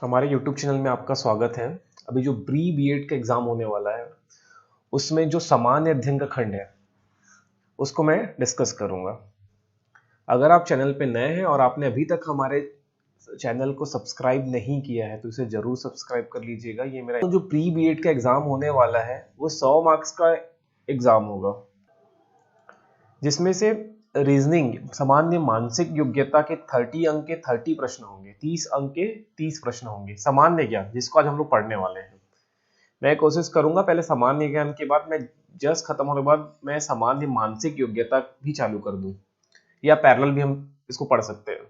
हमारे YouTube channel में आपका स्वागत है। अभी जो प्री बीएड का एग्जाम होने वाला है उसमें जो सामान्य अध्ययन का खंड है उसको मैं डिस्कस करूंगा। अगर आप चैनल पे नए हैं और आपने अभी तक हमारे चैनल को सब्सक्राइब नहीं किया है तो इसे जरूर सब्सक्राइब कर लीजिएगा। ये मेरा जो प्री बीएड का एग्जाम होने वाला है वो 100 मार्क्स का एग्जाम होगा, जिसमें से रीजनिंग सामान्य मानसिक योग्यता के 30 अंक के 30 प्रश्न होंगे, 30 अंक के 30 प्रश्न होंगे। सामान्य ज्ञान जिसको आज हम लोग पढ़ने वाले हैं, मैं कोशिश करूंगा पहले सामान्य ज्ञान के बाद मैं जस्ट खत्म होने के बाद मैं सामान्य मानसिक योग्यता भी चालू कर दूं, या पैरेलल भी हम इसको पढ़ सकते हैं।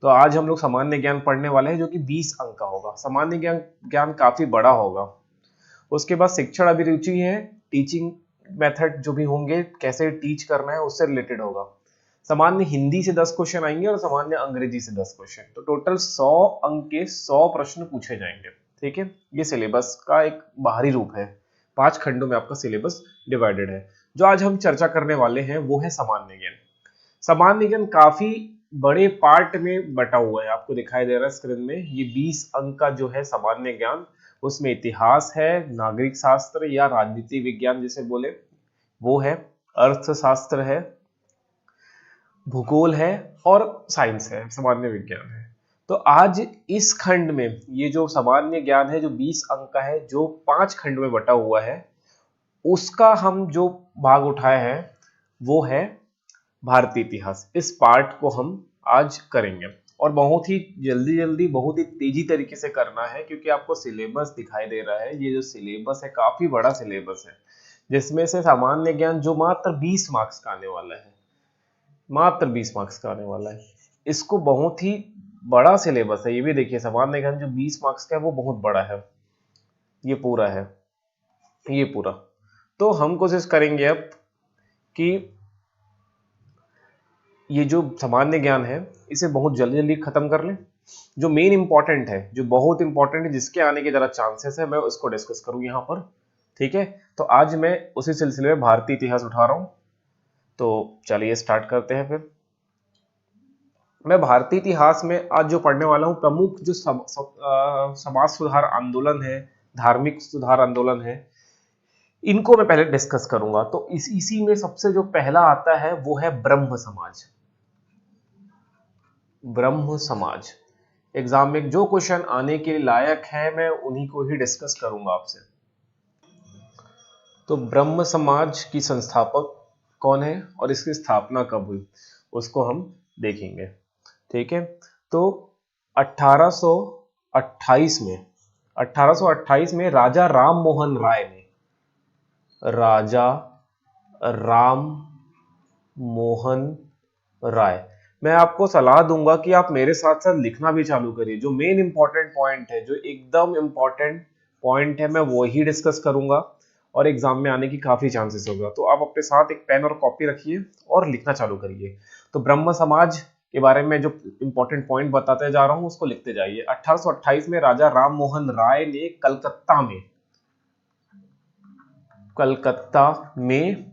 तो आज हम लोग सामान्य ज्ञान पढ़ने वाले हैं जो कि 20 अंक का होगा। सामान्य ज्ञान काफी बड़ा होगा। उसके बाद शिक्षण अभिरुचि है, टीचिंग मेथड जो भी होंगे, कैसे टीच करना है उससे रिलेटेड होगा। सामान्य हिंदी से 10 क्वेश्चन आएंगे और सामान्य अंग्रेजी से 10 क्वेश्चन, तो टोटल 100 अंक के 100 प्रश्न पूछे जाएंगे। ठीक है, ये सिलेबस का एक बाहरी रूप है। 5 खंडों में आपका सिलेबस डिवाइडेड है। जो आज हम चर्चा करने वाले हैं वो है सामान्य ज्ञान। सामान्य ज्ञान काफी बड़े पार्ट में बटा हुआ है, आपको दिखाई दे रहा है स्क्रीन में। ये 20 अंक का जो है सामान्य ज्ञान, उसमें इतिहास है, नागरिक शास्त्र या राजनीति विज्ञान जिसे बोले वो है, अर्थशास्त्र है, भूगोल है और साइंस है, सामान्य विज्ञान है। तो आज इस खंड में ये जो सामान्य ज्ञान है जो 20 अंक का है, जो 5 खंड में बटा हुआ है, उसका हम जो भाग उठाए हैं वो है भारतीय इतिहास। इस पार्ट को हम आज करेंगे और बहुत ही जल्दी बहुत ही तेजी तरीके से करना है, क्योंकि आपको सिलेबस दिखाई दे रहा है। ये जो सिलेबस है काफी बड़ा सिलेबस है, जिसमें से सामान्य ज्ञान जो मात्र 20 मार्क्स का आने वाला है, मात्र 20 मार्क्स का आने वाला है। इसको बहुत ही बड़ा सिलेबस है। ये भी देखिए, सामान्य ज्ञान जो 20 मार्क्स का है वो बहुत बड़ा है। ये पूरा है, ये पूरा। तो हम कोशिश करेंगे अब कि ये जो सामान्य ज्ञान है इसे बहुत जल्दी खत्म कर लें। जो मेन इंपॉर्टेंट है, जो बहुत इंपॉर्टेंट है, जिसके आने के जरा चांसेस है, मैं उसको डिस्कस करूं यहाँ पर। ठीक है, तो आज मैं उसी सिलसिले में भारतीय इतिहास उठा रहा हूं। तो चलिए स्टार्ट करते हैं। फिर मैं भारतीय इतिहास में आज जो पढ़ने वाला हूं, प्रमुख जो समाज सुधार आंदोलन है, धार्मिक सुधार आंदोलन है, इनको मैं पहले डिस्कस करूंगा। तो इसी में सबसे जो पहला आता है वो है ब्रह्म समाज। ब्रह्म समाज एग्जाम में जो क्वेश्चन आने के लायक है मैं उन्हीं को ही डिस्कस करूंगा आपसे। तो ब्रह्म समाज की संस्थापक कौन है और इसकी स्थापना कब हुई उसको हम देखेंगे। ठीक है, तो 1828 में राजा राम मोहन राय ने, राजा राम मोहन राय, मैं आपको सलाह दूंगा कि आप मेरे साथ साथ लिखना भी चालू करिए। जो मेन इंपॉर्टेंट पॉइंट है, जो एकदम इंपॉर्टेंट पॉइंट है, मैं वही डिस्कस करूंगा और एग्जाम में आने की काफी चांसेस होगा। तो आप अपने साथ एक पेन और कॉपी रखिए और लिखना चालू करिए। तो ब्रह्म समाज के बारे में जो इंपॉर्टेंट पॉइंट बताते जा रहा हूं उसको लिखते जाइए। 1828 में राजा राम मोहन राय ने कलकत्ता में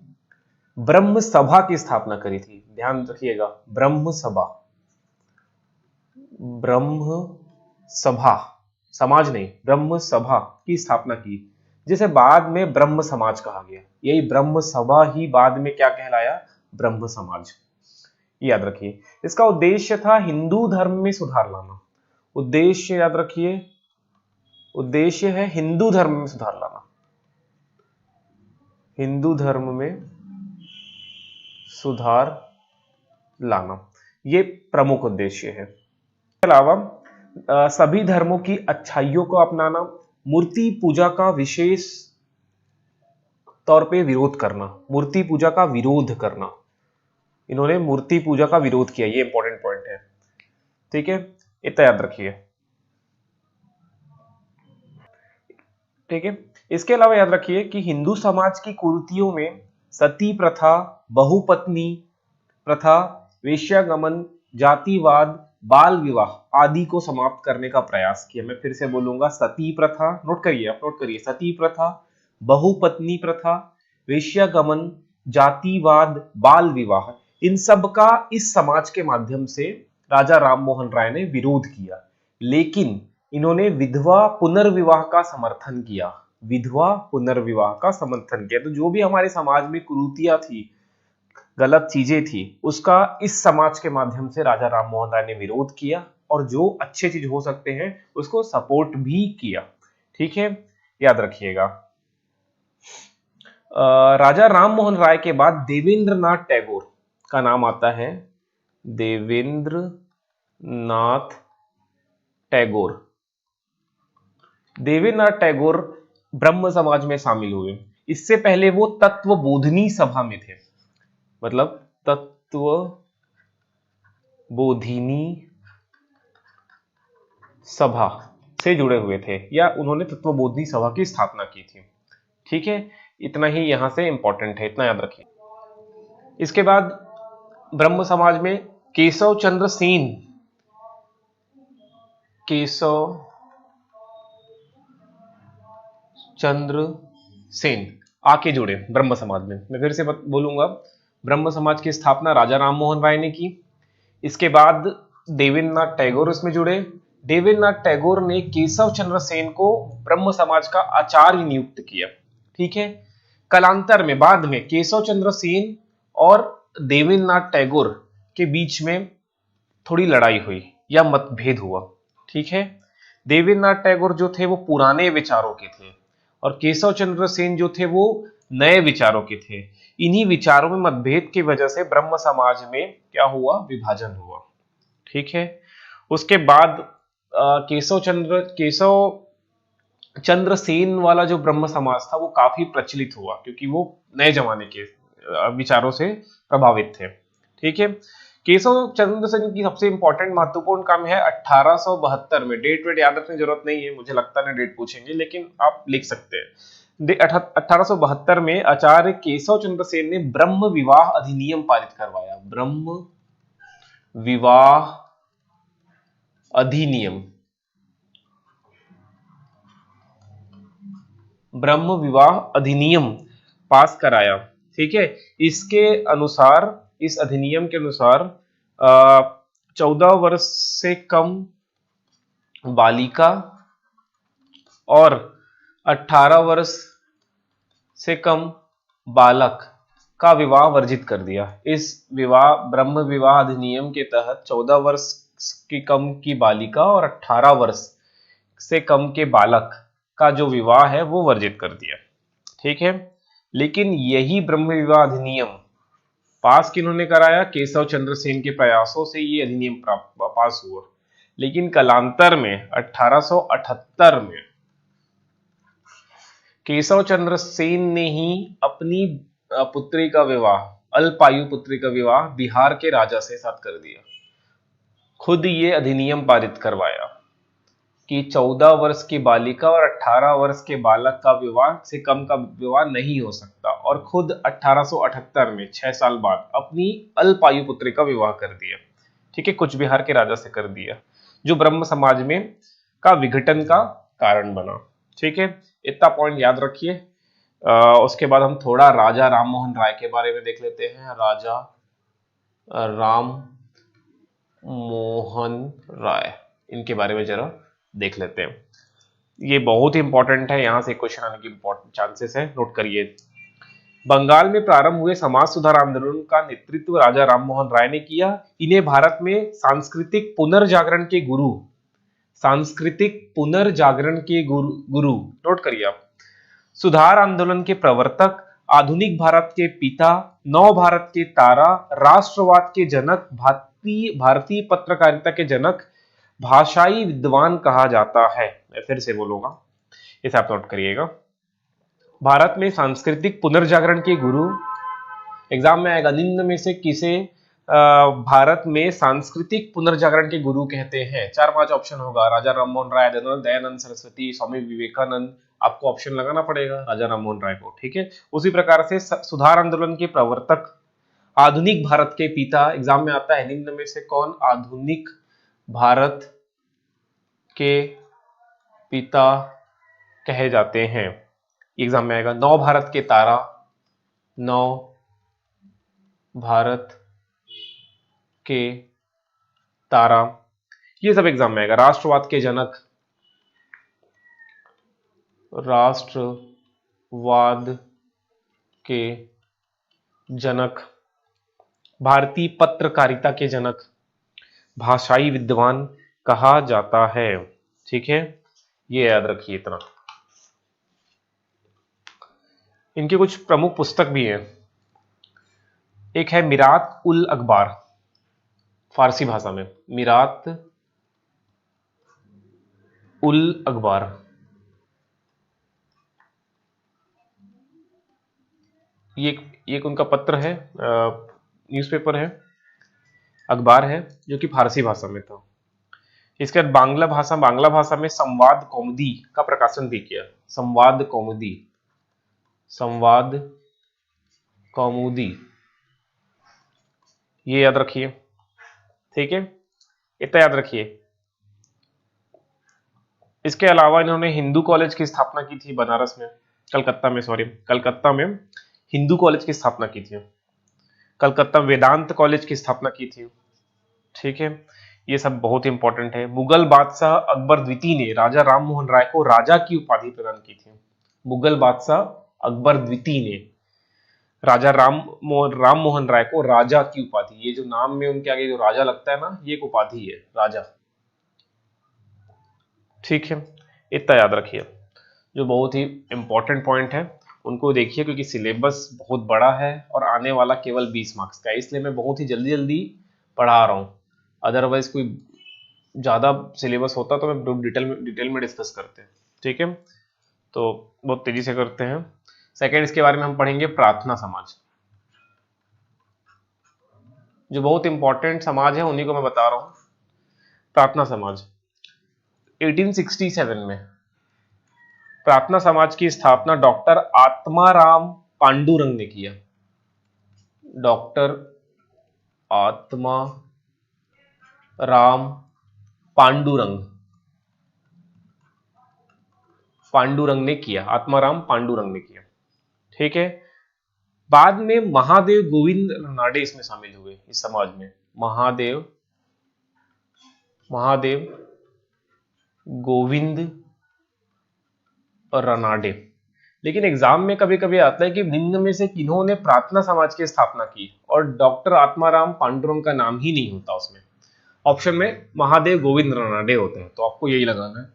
ब्रह्म सभा की स्थापना करी थी। ध्यान रखिएगा, ब्रह्म सभा, ब्रह्म सभा, समाज नहीं, ब्रह्म सभा की स्थापना की, जिसे बाद में ब्रह्म समाज कहा गया। यही ब्रह्म सभा ही बाद में क्या कहलाया, ब्रह्म समाज। याद रखिए, इसका उद्देश्य था हिंदू धर्म में सुधार लाना। उद्देश्य याद रखिए, उद्देश्य है हिंदू धर्म में सुधार लाना, हिंदू धर्म में सुधार लाना, ये प्रमुख उद्देश्य है। इसके अलावा सभी धर्मों की अच्छाइयों को अपनाना, मूर्ति पूजा का विशेष तौर पे विरोध करना, मूर्ति पूजा का विरोध करना। इन्होंने मूर्ति पूजा का विरोध किया, ये इंपॉर्टेंट पॉइंट है। ठीक है, इतना याद रखिए। ठीक है, इसके अलावा याद रखिए कि हिंदू समाज की कुरीतियों में सती प्रथा, बहुपत्नी प्रथा, वेश्यागमन, जातिवाद, बाल विवाह आदि को समाप्त करने का प्रयास किया। मैं फिर से बोलूंगा, सती प्रथा, नोट करिए, आप नोट करिए, सती प्रथा, बहुपत्नी प्रथा, वेश्यागमन, जातिवाद, बाल विवाह, इन सब का इस समाज के माध्यम से राजा राम मोहन राय ने विरोध किया। लेकिन इन्होंने विधवा पुनर्विवाह का समर्थन किया। विधवा पुनर्विवाह का समर्थन किया। तो जो भी हमारे समाज में कुरीतियां थी, गलत चीजें थी, उसका इस समाज के माध्यम से राजा राम मोहन राय ने विरोध किया और जो अच्छे चीज हो सकते हैं उसको सपोर्ट भी किया। ठीक है, याद रखिएगा। राजा राम मोहन राय के बाद देवेंद्रनाथ टैगोर का नाम आता है। देवेंद्रनाथ टैगोर। देवेंद्रनाथ टैगोर ब्रह्म समाज में शामिल हुए। इससे पहले वो तत्वबोधिनी सभा में थे, मतलब तत्वबोधिनी सभा से जुड़े हुए थे, या उन्होंने तत्वबोधिनी सभा की स्थापना की थी। ठीक है, इतना ही यहां से इंपॉर्टेंट है, इतना याद रखिए। इसके बाद ब्रह्म समाज में केशव चंद्र सेन, केशव चंद्र सेन आके जुड़े ब्रह्म समाज में। मैं फिर से बोलूंगा, ब्रह्म समाज की स्थापना राजा राम मोहन राय ने की। इसके बाद देवेंद्रनाथ टैगोर उसमें जुड़े। देवेंद्रनाथ टैगोर ने केशव चंद्र सेन को ब्रह्म समाज का आचार्य नियुक्त किया। ठीक है, कालांतर में बाद में केशव चंद्र सेन और देवेंद्रनाथ टैगोर के बीच में थोड़ी लड़ाई हुई या मतभेद हुआ। ठीक है, देवेंद्रनाथ टैगोर जो थे वो पुराने विचारों के थे और केशव चंद्र सेन जो थे वो नए विचारों के थे। इन्हीं विचारों में मतभेद की वजह से ब्रह्म समाज में क्या हुआ, विभाजन हुआ। ठीक है, उसके बाद केशव चंद्र सेन वाला जो ब्रह्म समाज था वो काफी प्रचलित हुआ क्योंकि वो नए जमाने के विचारों से प्रभावित थे। ठीक है, केशव चंद्र सेन की सबसे इंपॉर्टेंट महत्वपूर्ण काम है 1872 में। डेट वेट याद रखने की जरूरत नहीं है, मुझे लगता है डेट पूछेंगे लेकिन आप लिख सकते हैं। 1872 में आचार्य केशव चंद्र सेन ने ब्रह्म विवाह अधिनियम पारित करवाया। ब्रह्म विवाह अधिनियम, ब्रह्म विवाह अधिनियम पास कराया। ठीक है, इसके अनुसार, इस अधिनियम के अनुसार 14 वर्ष से कम बालिका और 18 वर्ष से कम बालक का विवाह वर्जित कर दिया। इस ब्रह्म विवाह अधिनियम के तहत 14 वर्ष की कम की बालिका और 18 वर्ष से कम के बालक का जो विवाह है वो वर्जित कर दिया। ठीक है, लेकिन यही ब्रह्म विवाह अधिनियम पास किन्होंने कराया, केशव चंद्र सेन के प्रयासों से ये अधिनियम पास हुआ। लेकिन कालांतर में 1878 में केशव चंद्र सेन ने ही अपनी पुत्री का विवाह, अल्पायु पुत्री का विवाह बिहार के राजा से साथ कर दिया। खुद ये अधिनियम पारित करवाया कि 14 वर्ष की बालिका और 18 वर्ष के बालक का विवाह से कम का विवाह नहीं हो सकता, और खुद 1878 में 6 साल बाद अपनी अल्पायु पुत्री का विवाह कर दिया। ठीक है, कुछ बिहार के राजा से कर दिया, जो ब्रह्म समाज में का विघटन का कारण बना। ठीक है, इतना पॉइंट याद रखिए। उसके बाद हम थोड़ा राजा राम मोहन राय के बारे में देख लेते हैं। राजा राम मोहन राय, इनके बारे में जरा देख लेते हैं। ये बहुत ही इंपॉर्टेंट है, यहां से क्वेश्चन आने की इंपॉर्टेंट चांसेस है, नोट करिए। बंगाल में प्रारंभ हुए समाज सुधार आंदोलन का नेतृत्व राजा राम मोहन राय ने किया। इन्हें भारत में सांस्कृतिक पुनर्जागरण के गुरु, सांस्कृतिक पुनर्जागरण के गुरु नोट करिए आप, सुधार आंदोलन के प्रवर्तक, आधुनिक भारत के पिता, नव भारत के तारा, राष्ट्रवाद के जनक, भारतीय पत्रकारिता के जनक, भाषाई विद्वान कहा जाता है। मैं फिर से बोलूंगा, इसे आप नोट करिएगा। भारत में सांस्कृतिक पुनर्जागरण के गुरु, एग्जाम में आएगा, निम्न में से किसे भारत में सांस्कृतिक पुनर्जागरण के गुरु कहते हैं? 4-5 ऑप्शन होगा, राजा राममोहन राय, दयानंद सरस्वती, स्वामी विवेकानंद। आपको ऑप्शन लगाना पड़ेगा राजा राममोहन राय को। ठीक है, उसी प्रकार से सुधार आंदोलन के प्रवर्तक, आधुनिक भारत के पिता, एग्जाम में आता है, निम्न में से कौन आधुनिक भारत के पिता कहे जाते हैं? एग्जाम में आएगा। नव भारत के तारा, नव भारत के तारा, ये सब एग्जाम में आएगा। राष्ट्रवाद के जनक, राष्ट्रवाद के जनक, भारतीय पत्रकारिता के जनक, भाषाई विद्वान कहा जाता है। ठीक है, ये याद रखिए इतना। इनके कुछ प्रमुख पुस्तक भी हैं। एक है मिरात उल अखबार, फारसी भाषा में मिरात उल अखबार। ये एक उनका पत्र है, न्यूज़पेपर है, अखबार है, जो कि फारसी भाषा में था। इसके बाद बांग्ला भाषा में संवाद कौमुदी का प्रकाशन भी किया। संवाद कौमुदी, ये याद रखिए। ठीक है, इतना याद रखिए। इसके अलावा इन्होंने हिंदू कॉलेज की स्थापना की थी बनारस में, कलकत्ता में हिंदू कॉलेज की स्थापना की थी। कलकत्ता वेदांत कॉलेज की स्थापना की थी। ठीक है, ये सब बहुत इंपॉर्टेंट है। मुगल बादशाह अकबर द्वितीय ने राजा राम मोहन राय को राजा की उपाधि प्रदान की थी। मुगल बादशाह अकबर द्वितीय ने राजा राम मोहन राय को राजा की उपाधि, ये जो नाम में उनके आगे जो राजा लगता है ना, ये एक उपाधि है, राजा। ठीक है, इतना याद रखिए। जो बहुत ही इंपॉर्टेंट पॉइंट है उनको देखिए, क्योंकि सिलेबस बहुत बड़ा है और आने वाला केवल 20 मार्क्स का है, इसलिए मैं बहुत ही जल्दी जल्दी पढ़ा रहा हूँ। अदरवाइज कोई ज़्यादा सिलेबस होता तो मैं डिटेल में डिस्कस करते हैं। ठीक है, तो बहुत तेजी से करते हैं। सेकेंड, इसके बारे में हम पढ़ेंगे प्रार्थना समाज। जो बहुत इंपॉर्टेंट समाज है उन्हीं को मैं बता रहा हूँ। प्रार्थना समाज 1867 में प्रार्थना समाज की स्थापना डॉक्टर आत्माराम पांडुरंग ने किया। डॉक्टर आत्माराम पांडुरंग ने किया। आत्माराम पांडुरंग ने किया। ठीक है, बाद में महादेव गोविंद रानडे इसमें शामिल हुए, इस समाज में महादेव गोविंद रानडे। लेकिन एग्जाम में कभी कभी आता है कि निम्न में से किन्होंने प्रार्थना समाज की स्थापना की, और डॉक्टर आत्माराम पांडुरंग का नाम ही नहीं होता उसमें। ऑप्शन में महादेव गोविंद रानडे होते हैं, तो आपको यही लगाना है,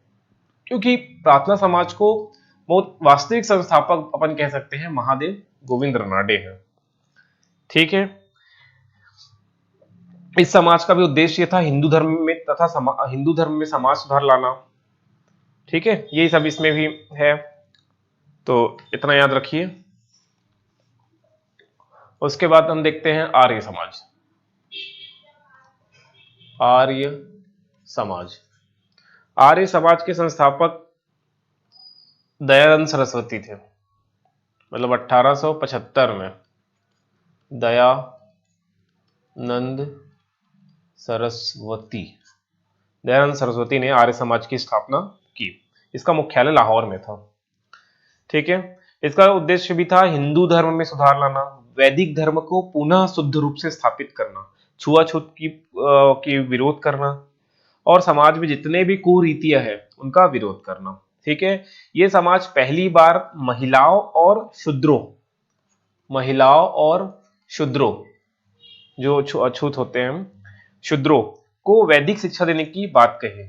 क्योंकि प्रार्थना समाज को बहुत वास्तविक संस्थापक अपन कह सकते हैं महादेव गोविंद रानडे हैं। ठीक है, इस समाज का भी उद्देश्य था हिंदू धर्म में समाज सुधार लाना। ठीक है, यही सब इसमें भी है, तो इतना याद रखिए। उसके बाद हम देखते हैं आर्य समाज। आर्य समाज के संस्थापक दयानंद सरस्वती थे, मतलब 1875 में दयानंद सरस्वती ने आर्य समाज की स्थापना की। इसका मुख्यालय लाहौर में था। ठीक है, इसका उद्देश्य भी था हिंदू धर्म में सुधार लाना, वैदिक धर्म को पुनः शुद्ध रूप से स्थापित करना, छुआछूत की विरोध करना, और समाज में जितने भी कुरीतियां हैं उनका विरोध करना। ठीक है, ये समाज पहली बार महिलाओं और शूद्रों जो अछूत होते हैं, शूद्रों को वैदिक शिक्षा देने की बात कही।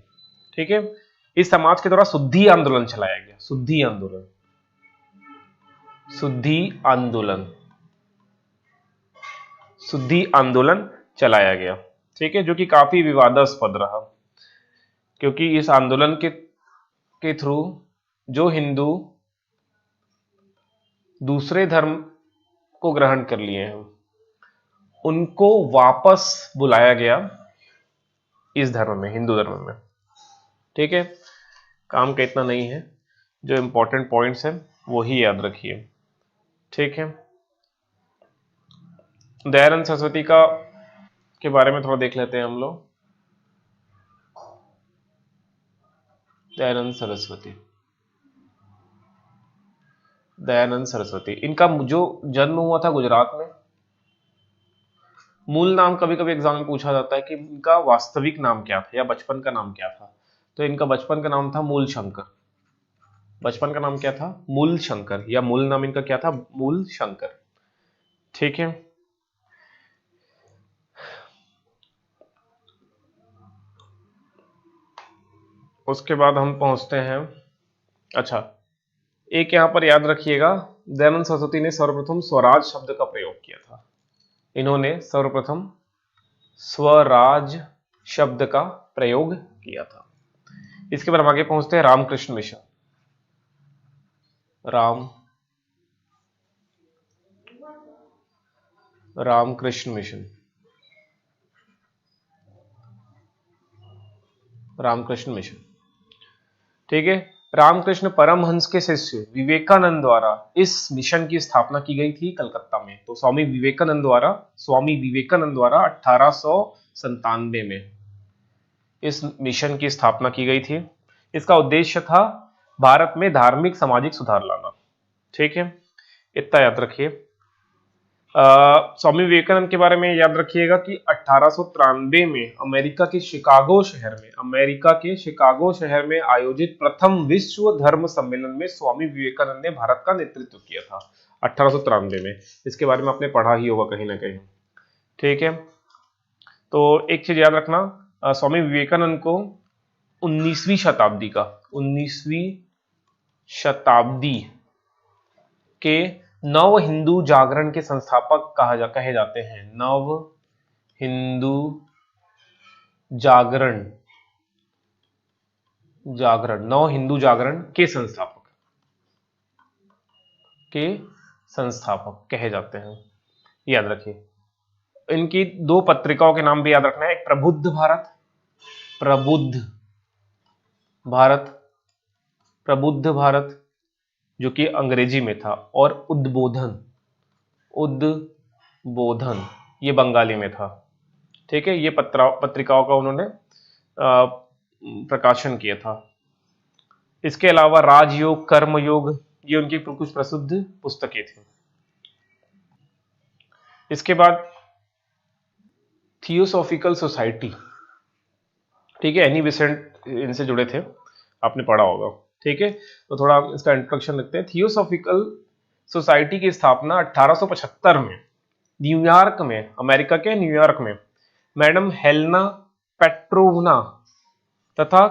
ठीक है, इस समाज के द्वारा शुद्धि आंदोलन चलाया गया। शुद्धि आंदोलन चलाया गया। ठीक है, जो कि काफी विवादास्पद रहा, क्योंकि इस आंदोलन के थ्रू जो हिंदू दूसरे धर्म को ग्रहण कर लिए हैं उनको वापस बुलाया गया इस धर्म में, हिंदू धर्म में। ठीक है, काम का इतना नहीं है, जो इंपॉर्टेंट पॉइंट्स हैं वो ही याद रखिए। ठीक है, दयानंद सरस्वती के बारे में थोड़ा देख लेते हैं हम लोग। दयानंद सरस्वती, इनका जो जन्म हुआ था गुजरात में। मूल नाम कभी कभी एग्जाम में पूछा जाता है कि इनका वास्तविक नाम क्या था या बचपन का नाम क्या था, तो इनका बचपन का नाम था मूल शंकर। बचपन का नाम क्या था? मूल शंकर, या मूल नाम इनका क्या था? मूल शंकर। ठीक है। उसके बाद हम पहुंचते हैं, अच्छा एक यहां पर याद रखिएगा, दयानंद सरस्वती ने सर्वप्रथम स्वराज शब्द का प्रयोग किया था। इन्होंने सर्वप्रथम स्वराज शब्द का प्रयोग किया था। इसके बाद हम आगे पहुंचते हैं Ramakrishna Mission. Ramakrishna Mission, Ramakrishna Mission. ठीक है। रामकृष्ण परमहंस के शिष्य विवेकानंद द्वारा इस मिशन की स्थापना की गई थी कलकत्ता में। तो स्वामी विवेकानंद द्वारा 1897 में इस मिशन की स्थापना की गई थी। इसका उद्देश्य था भारत में धार्मिक सामाजिक सुधार लाना। ठीक है, इतना याद रखिए। स्वामी विवेकानंद के बारे में याद रखिएगा कि 1893 में अमेरिका के शिकागो शहर में आयोजित प्रथम विश्व धर्म सम्मेलन में स्वामी विवेकानंद ने भारत का नेतृत्व किया था 1893 में। इसके बारे में आपने पढ़ा ही होगा कहीं ना कहीं। ठीक है, तो एक चीज याद रखना, स्वामी विवेकानंद को 19वीं शताब्दी के नव हिंदू जागरण के संस्थापक कहे जाते हैं। नव हिंदू जागरण के संस्थापक कहे जाते हैं, याद रखिए। इनकी दो पत्रिकाओं के नाम भी याद रखना है, एक प्रबुद्ध भारत जो कि अंग्रेजी में था, और उद्बोधन ये बंगाली में था। ठीक है, ये पत्रिकाओं का उन्होंने प्रकाशन किया था। इसके अलावा राजयोग, कर्मयोग, ये उनकी कुछ प्रसिद्ध पुस्तकें थी। इसके बाद थियोसॉफिकल सोसाइटी, ठीक है, एनी बेसेंट इनसे जुड़े थे, आपने पढ़ा होगा। ठीक है, तो थोड़ा इसका इंट्रोडक्शन लिखते हैं। थियोसॉफिकल सोसाइटी की स्थापना 1875 में न्यूयॉर्क में, अमेरिका के न्यूयॉर्क में मैडम हेलेना पेट्रोवना तथा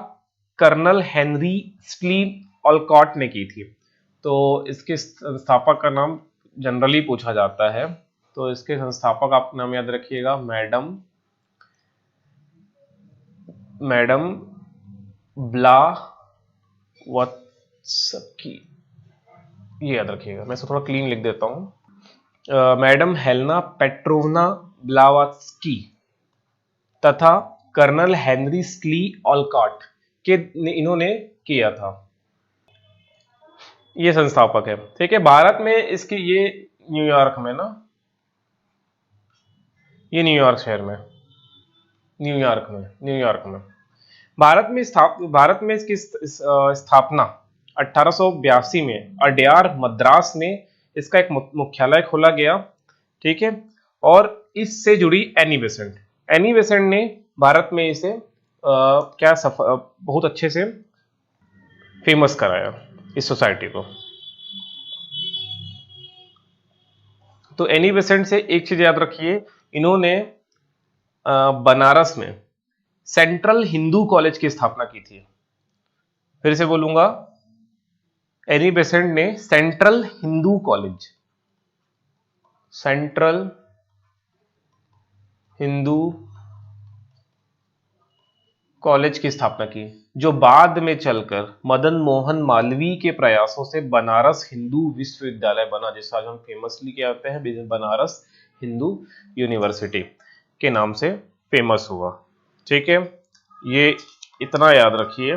कर्नल हेनरी स्ली ऑलकॉट ने की थी। तो इसके संस्थापक का नाम जनरली पूछा जाता है, तो इसके संस्थापक आप नाम याद रखिएगा, मैडम ब्लावत्स्की, ये याद रखिएगा। मैं इसे थोड़ा क्लीन लिख देता हूं। मैडम हेलेना पेट्रोवना ब्लावत्स्की तथा कर्नल हेनरी स्ली ऑलकॉट के इन्होंने किया था, ये संस्थापक है। ठीक है, भारत में इसकी ये न्यूयॉर्क में ना, ये न्यूयॉर्क शहर में, न्यूयॉर्क में भारत में इसकी स्थापना 1882 में अडयार मद्रास में इसका एक मुख्यालय खोला गया। ठीक है, और इससे जुड़ी एनी बेसेंट ने भारत में इसे बहुत अच्छे से फेमस कराया इस सोसाइटी को। तो एनी बेसेंट से एक चीज याद रखिए, इन्होंने बनारस में सेंट्रल हिंदू कॉलेज की स्थापना की थी। फिर से बोलूंगा, एनी बेसेंट ने सेंट्रल हिंदू कॉलेज की स्थापना की, जो बाद में चलकर मदन मोहन मालवीय के प्रयासों से बनारस हिंदू विश्वविद्यालय बना, जिसे आज हम फेमसली कहते हैं बनारस हिंदू यूनिवर्सिटी के नाम से फेमस हुआ। ठीक है, ये इतना याद रखिए।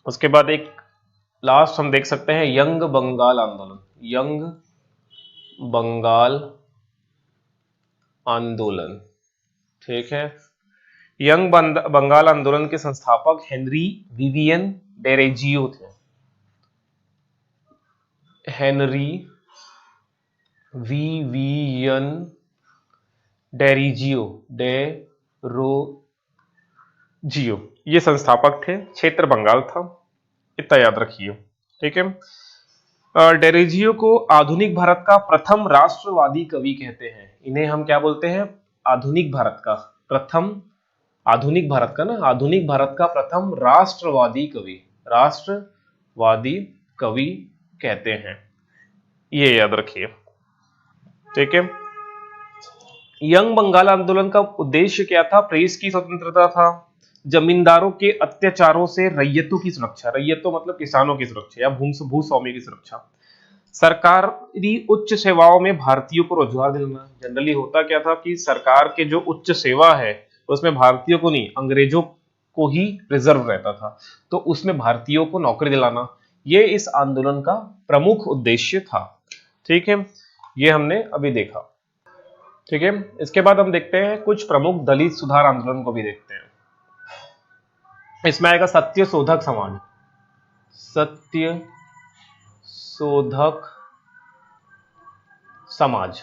उसके बाद एक लास्ट हम देख सकते हैं, यंग बंगाल आंदोलन। ठीक है, यंग बंगाल आंदोलन के संस्थापक हेनरी विवियन डेरोजियो थे। हेनरी विवियन डेरोजियो ये संस्थापक थे। क्षेत्र बंगाल था। इतना याद रखिए। ठीक है। डेरोजियो को आधुनिक भारत का प्रथम राष्ट्रवादी कवि कहते हैं। इन्हें हम क्या बोलते हैं? आधुनिक भारत का प्रथम, आधुनिक भारत का ना, आधुनिक भारत का प्रथम राष्ट्रवादी कवि, राष्ट्रवादी कवि कहते हैं। ये याद रखिए। ठीक है। यंग बंगाल आंदोलन का उद्देश्य क्या था? प्रेस की स्वतंत्रता था, जमींदारों के अत्याचारों से रैयतों की सुरक्षा, रैयतों मतलब किसानों की सुरक्षा या भूस्वामी की सुरक्षा, सरकारी उच्च सेवाओं में भारतीयों को रोजगार दिलाना। जनरली होता क्या था कि सरकार के जो उच्च सेवा है उसमें भारतीयों को नहीं, अंग्रेजों को ही रिजर्व रहता था, तो उसमें भारतीयों को नौकरी दिलाना, ये इस आंदोलन का प्रमुख उद्देश्य था। ठीक है, ये हमने अभी देखा। ठीक है, इसके बाद हम देखते हैं कुछ प्रमुख दलित सुधार आंदोलन को भी देखते हैं। इसमें आएगा सत्य शोधक समाज, सत्य शोधक समाज।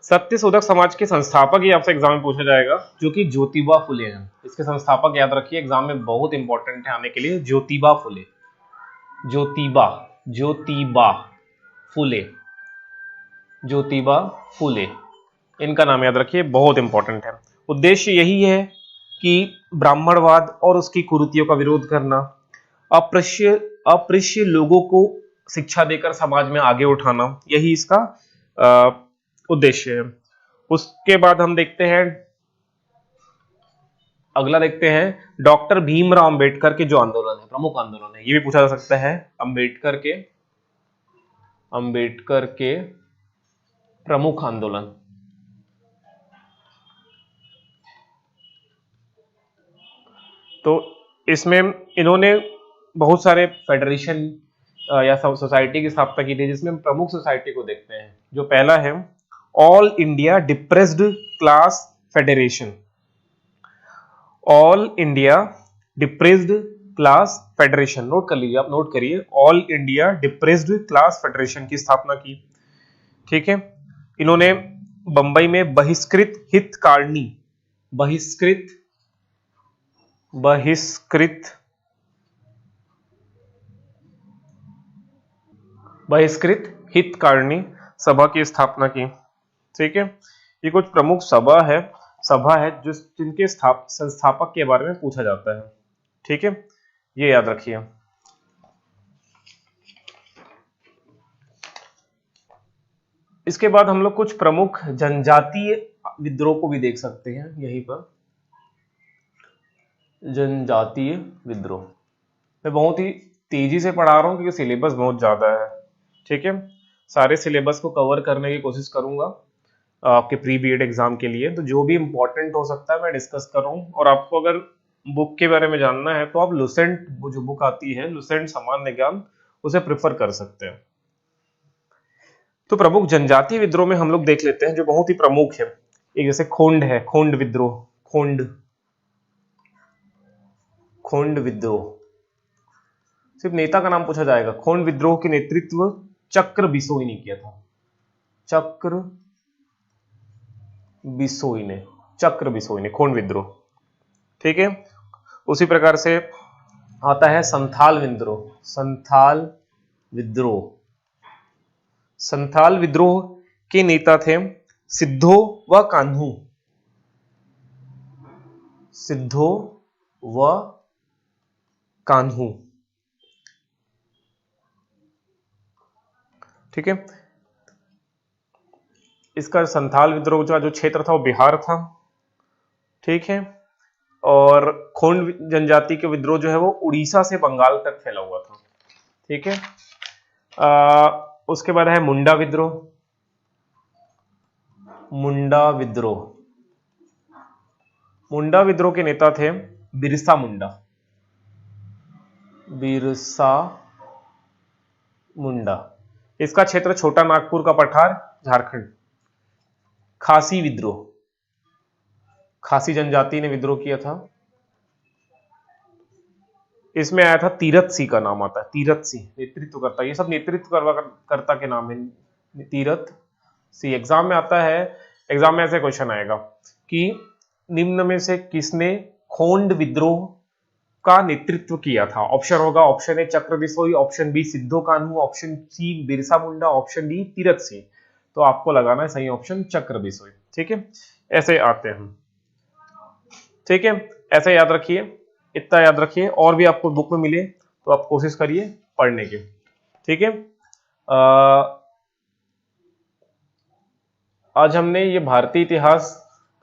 सत्य शोधक समाज के संस्थापक ये आपसे एग्जाम में पूछा जाएगा, जो कि ज्योतिबा फुले हैं। इसके संस्थापक याद रखिए, एग्जाम में बहुत इंपॉर्टेंट है आने के लिए, ज्योतिबा फुले, ज्योतिबा, ज्योतिबा फुले, ज्योतिबा फुले, इनका नाम याद रखिए, बहुत इंपॉर्टेंट है। उद्देश्य यही है कि ब्राह्मणवाद और उसकी कुरीतियों का विरोध करना, अस्पृश्य लोगों को शिक्षा देकर समाज में आगे उठाना, यही इसका उद्देश्य है। उसके बाद हम देखते हैं, अगला देखते हैं डॉक्टर भीमराव अंबेडकर के जो आंदोलन है, प्रमुख आंदोलन है, ये भी पूछा जा सकता है। अंबेडकर के प्रमुख आंदोलन, तो इसमें इन्होंने बहुत सारे फेडरेशन या सोसाइटी की स्थापना की थी, जिसमें प्रमुख सोसाइटी को देखते हैं। जो पहला है all India depressed class federation, all India depressed class federation, note कर लीजिए, आप नोट करिए, all India depressed class federation की स्थापना की। ठीक है, इन्होंने बंबई में बहिष्कृत हितकारिणी, बहिष्कृत हितकारिणी सभा की स्थापना की। ठीक है, ये कुछ प्रमुख सभा है जिनके संस्थापक के बारे में पूछा जाता है। ठीक है, ये याद रखिए। इसके बाद हम लोग कुछ प्रमुख जनजातीय विद्रोह को भी देख सकते हैं यहीं पर। जनजातीय विद्रोह मैं बहुत ही तेजी से पढ़ा रहा हूं क्योंकि सिलेबस बहुत ज्यादा है। ठीक है, सारे सिलेबस को कवर करने की कोशिश करूंगा आपके प्री बीएड एग्जाम के लिए, तो जो भी इंपॉर्टेंट हो सकता है मैं डिस्कस कर रहा हूं। और आपको अगर बुक के बारे में जानना है तो आप लुसेंट, वो जो बुक आती है लुसेंट सामान्य ज्ञान, उसे प्रेफर कर सकते हैं। तो प्रमुख जनजातीय विद्रोह में हम लोग देख लेते हैं जो बहुत ही प्रमुख है। एक जैसे खोंड है, खोंड विद्रोह, खोंड विद्रोह, सिर्फ नेता का नाम पूछा जाएगा। खोंड विद्रोह के नेतृत्व चक्र बिसोई ने किया था, चक्र बिसोई ने खोंड विद्रोह। ठीक है, उसी प्रकार से आता है संथाल विद्रोह के नेता थे सिद्धो व कान्हू। ठीक है, इसका संथाल विद्रोह का जो क्षेत्र था वो बिहार था। ठीक है, और खोंड जनजाति के विद्रोह जो है वो उड़ीसा से बंगाल तक फैला हुआ था। ठीक है, उसके बाद है मुंडा विद्रोह के नेता थे बिरसा मुंडा। इसका क्षेत्र छोटा नागपुर का पठार, झारखंड। खासी जनजाति ने विद्रोह किया था। इसमें आया था तीरथ सिंह का नाम आता है, तीरथ सिंह नेतृत्व करता, ये सब नेतृत्व कर्ता के नाम है, तीरथ सिंह। एग्जाम में आता है, एग्जाम में ऐसे क्वेश्चन आएगा कि निम्न में से किसने खोंड विद्रोह का नेतृत्व किया था? ऑप्शन होगा, ऑप्शन ए चक्र Bisoi, option B Sidho Kanhu, option C Birsa Munda, option D Tirath Singh. तो आपको लगाना है सही ऑप्शन चक्र बिसोई। ठीक है, ऐसे आते हैं हम। ठीक है, ऐसे याद रखिए, इतना याद रखिए। और भी आपको बुक में मिले तो आप कोशिश करिए पढ़ने की। ठीक है, आज हमने ये भारतीय इतिहास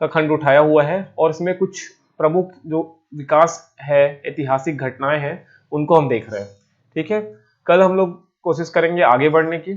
का खंड उठाया हुआ है और इसमें कुछ प्रमुख जो विकास है, ऐतिहासिक घटनाएं हैं, उनको हम देख रहे हैं। ठीक है, कल हम लोग कोशिश करेंगे आगे बढ़ने की।